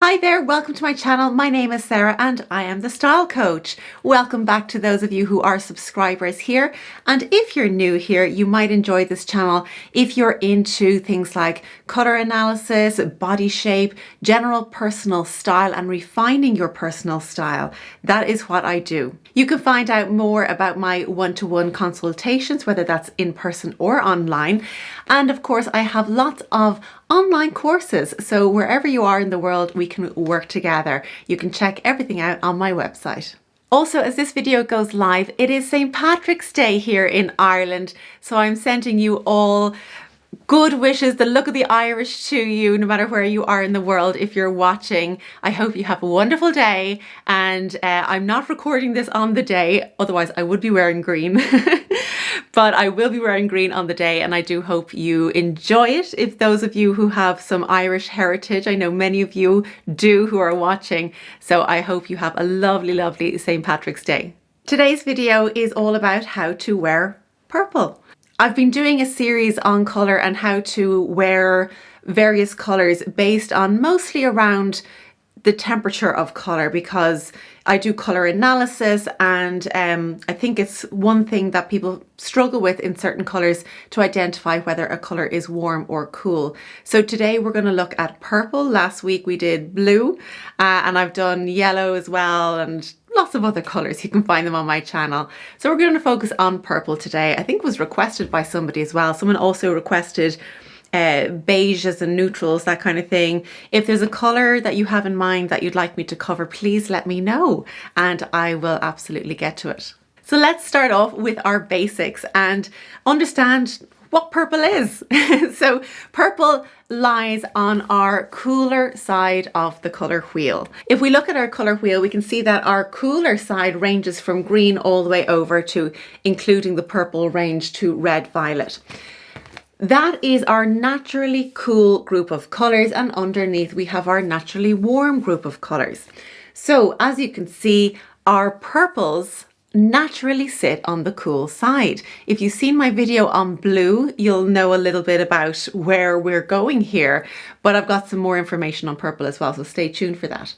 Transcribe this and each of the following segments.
Hi there, welcome to my channel. My name is Sarah and I am the Style Coach. Welcome back to those of you who are subscribers here. And if you're new here, you might enjoy this channel if you're into things like color analysis, body shape, general personal style and refining your personal style. That is what I do. You can find out more about my one-to-one consultations, whether that's in person or online. And of course, I have lots of online courses. So wherever you are in the world, we can work together. You can check everything out on my website. Also, as this video goes live, it is St. Patrick's Day here in Ireland. So I'm sending you all good wishes, the look of the Irish to you, no matter where you are in the world. If you're watching, I hope you have a wonderful day. And I'm not recording this on the day, otherwise I would be wearing green. But I will be wearing green on the day, and I do hope you enjoy it. If those of you who have some Irish heritage, I know many of you do who are watching, so I hope you have a lovely, lovely St. Patrick's Day. Today's video is all about how to wear purple. I've been doing a series on colour and how to wear various colours based on mostly around the temperature of colour, because I do colour analysis and I think it's one thing that people struggle with in certain colours to identify whether a colour is warm or cool. So today we're going to look at purple. Last week we did blue and I've done yellow as well and lots of other colours. You can find them on my channel. So we're going to focus on purple today. I think it was requested by somebody as well. Someone also requested beiges and neutrals, that kind of thing. If there's a colour that you have in mind that you'd like me to cover, please let me know and I will absolutely get to it. So let's start off with our basics and understand what purple is. So purple lies on our cooler side of the colour wheel. If we look at our colour wheel, we can see that our cooler side ranges from green all the way over to, including the purple range, to red violet. That is our naturally cool group of colours, and underneath we have our naturally warm group of colours. So as you can see, our purples naturally sit on the cool side. If you've seen my video on blue, you'll know a little bit about where we're going here, but I've got some more information on purple as well, so stay tuned for that.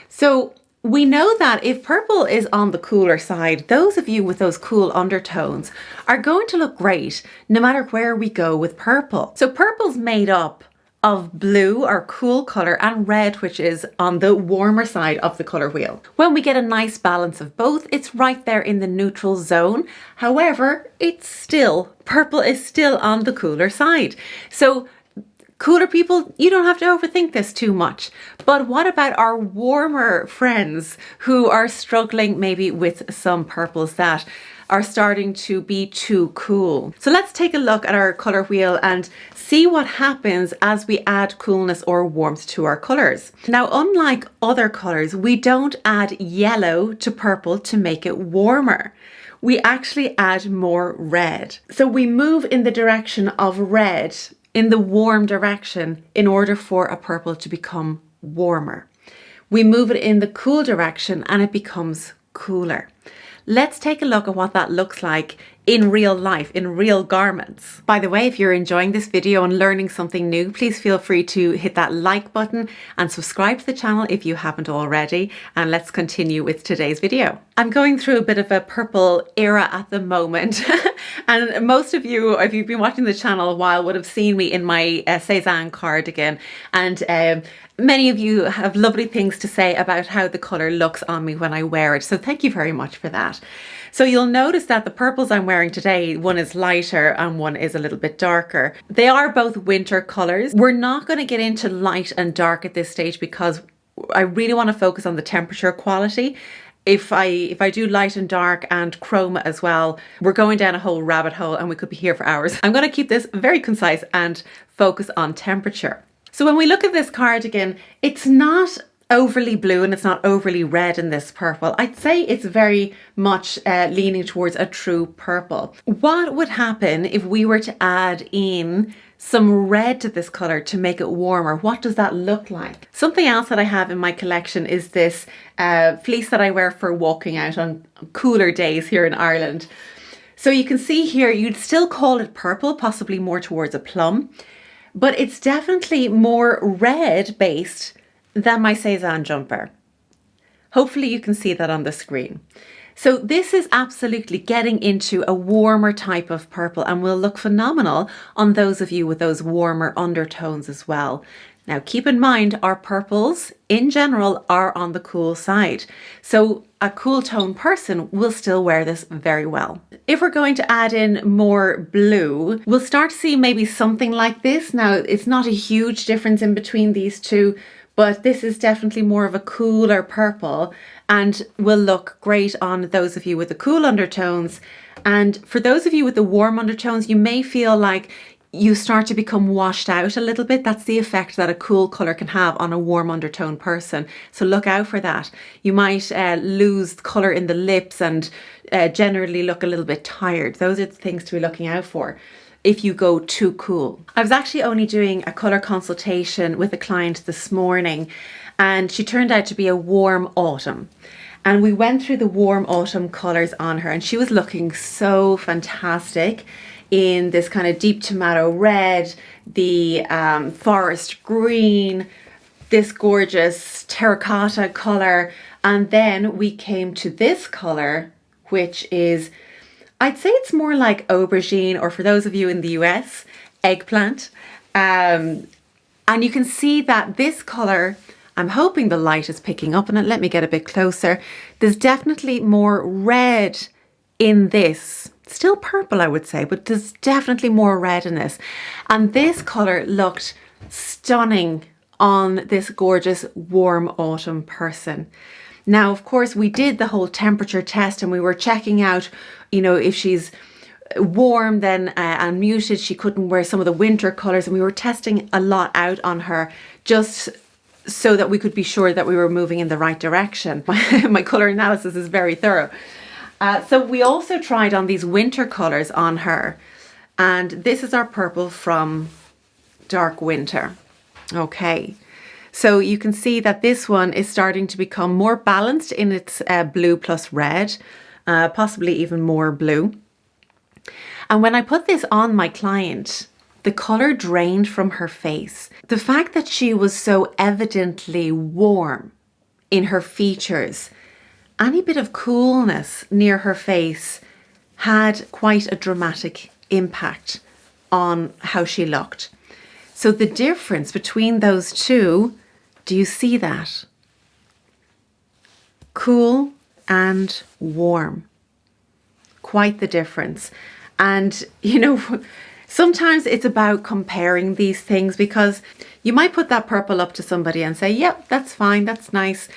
So we know that if purple is on the cooler side, those of you with those cool undertones are going to look great no matter where we go with purple. So purple's made up of blue, our cool colour, and red, which is on the warmer side of the colour wheel. When we get a nice balance of both, it's right there in the neutral zone. However, purple is still on the cooler side. So cooler people, you don't have to overthink this too much. But what about our warmer friends who are struggling maybe with some purples that are starting to be too cool? So let's take a look at our colour wheel and see what happens as we add coolness or warmth to our colours. Now, unlike other colours, we don't add yellow to purple to make it warmer. We actually add more red. So we move in the direction of red, in the warm direction, in order for a purple to become warmer. We move it in the cool direction and it becomes cooler. Let's take a look at what that looks like in real life, in real garments. By the way, if you're enjoying this video and learning something new, please feel free to hit that like button and subscribe to the channel if you haven't already. And let's continue with today's video. I'm going through a bit of a purple era at the moment. And most of you, if you've been watching the channel a while, would have seen me in my Cézanne cardigan. And many of you have lovely things to say about how the colour looks on me when I wear it. So thank you very much for that. So you'll notice that the purples I'm wearing today, one is lighter and one is a little bit darker. They are both winter colours. We're not going to get into light and dark at this stage because I really want to focus on the temperature quality. If I do light and dark and chroma as well, we're going down a whole rabbit hole and we could be here for hours. I'm going to keep this very concise and focus on temperature. So when we look at this cardigan, it's not overly blue and it's not overly red in this purple. I'd say it's very much leaning towards a true purple. What would happen if we were to add in some red to this colour to make it warmer? What does that look like? Something else that I have in my collection is this fleece that I wear for walking out on cooler days here in Ireland. So you can see here, you'd still call it purple, possibly more towards a plum, but it's definitely more red based than my Cézanne jumper. Hopefully you can see that on the screen. So this is absolutely getting into a warmer type of purple and will look phenomenal on those of you with those warmer undertones as well. Now keep in mind our purples in general are on the cool side. So a cool tone person will still wear this very well. If we're going to add in more blue, we'll start to see maybe something like this. Now it's not a huge difference in between these two, but this is definitely more of a cooler purple and will look great on those of you with the cool undertones. And for those of you with the warm undertones, you may feel like you start to become washed out a little bit. That's the effect that a cool colour can have on a warm undertone person. So look out for that. You might lose colour in the lips and generally look a little bit tired. Those are the things to be looking out for if you go too cool. I was actually only doing a colour consultation with a client this morning and she turned out to be a warm autumn. And we went through the warm autumn colours on her and she was looking so fantastic in this kind of deep tomato red, the forest green, this gorgeous terracotta colour. And then we came to this colour, which is, I'd say it's more like aubergine, or for those of you in the US, eggplant. And you can see that this colour, I'm hoping the light is picking up on it. Let me get a bit closer. There's definitely more red in this. Still purple, I would say, but there's definitely more red in this. And this colour looked stunning on this gorgeous warm autumn person. Now, of course, we did the whole temperature test and we were checking out, you know, if she's warm then and muted, she couldn't wear some of the winter colours. And we were testing a lot out on her just so that we could be sure that we were moving in the right direction. My colour analysis is very thorough. So we also tried on these winter colours on her. And this is our purple from Dark Winter. Okay. So you can see that this one is starting to become more balanced in its blue plus red, possibly even more blue. And when I put this on my client, the colour drained from her face. The fact that she was so evidently warm in her features, any bit of coolness near her face had quite a dramatic impact on how she looked. So the difference between those two, do you see that? Cool and warm. Quite the difference. And, you know, sometimes it's about comparing these things because you might put that purple up to somebody and say, yep, that's fine, that's nice.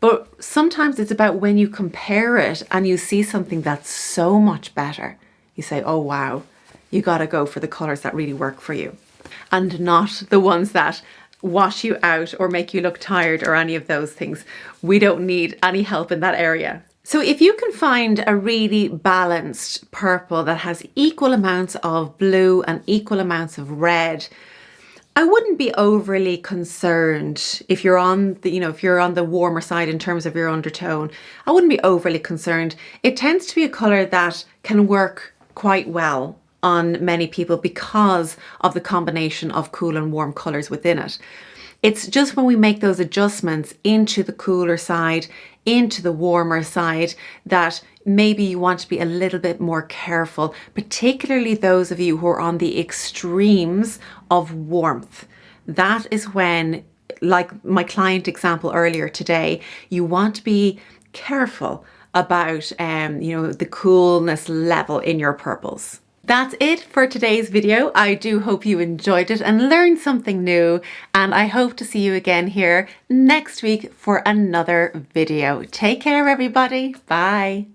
But sometimes it's about when you compare it and you see something that's so much better. You say, oh, wow, you got to go for the colours that really work for you and not the ones that wash you out or make you look tired or any of those things. We don't need any help in that area. So if you can find a really balanced purple that has equal amounts of blue and equal amounts of red, I wouldn't be overly concerned if you're on the, if you're on the warmer side in terms of your undertone. I wouldn't be overly concerned. It tends to be a colour that can work quite well on many people because of the combination of cool and warm colours within it. It's just when we make those adjustments into the cooler side, into the warmer side, that maybe you want to be a little bit more careful, particularly those of you who are on the extremes of warmth. That is when, like my client example earlier today, you want to be careful about the coolness level in your purples. That's it for today's video. I do hope you enjoyed it and learned something new, and I hope to see you again here next week for another video. Take care, everybody. Bye.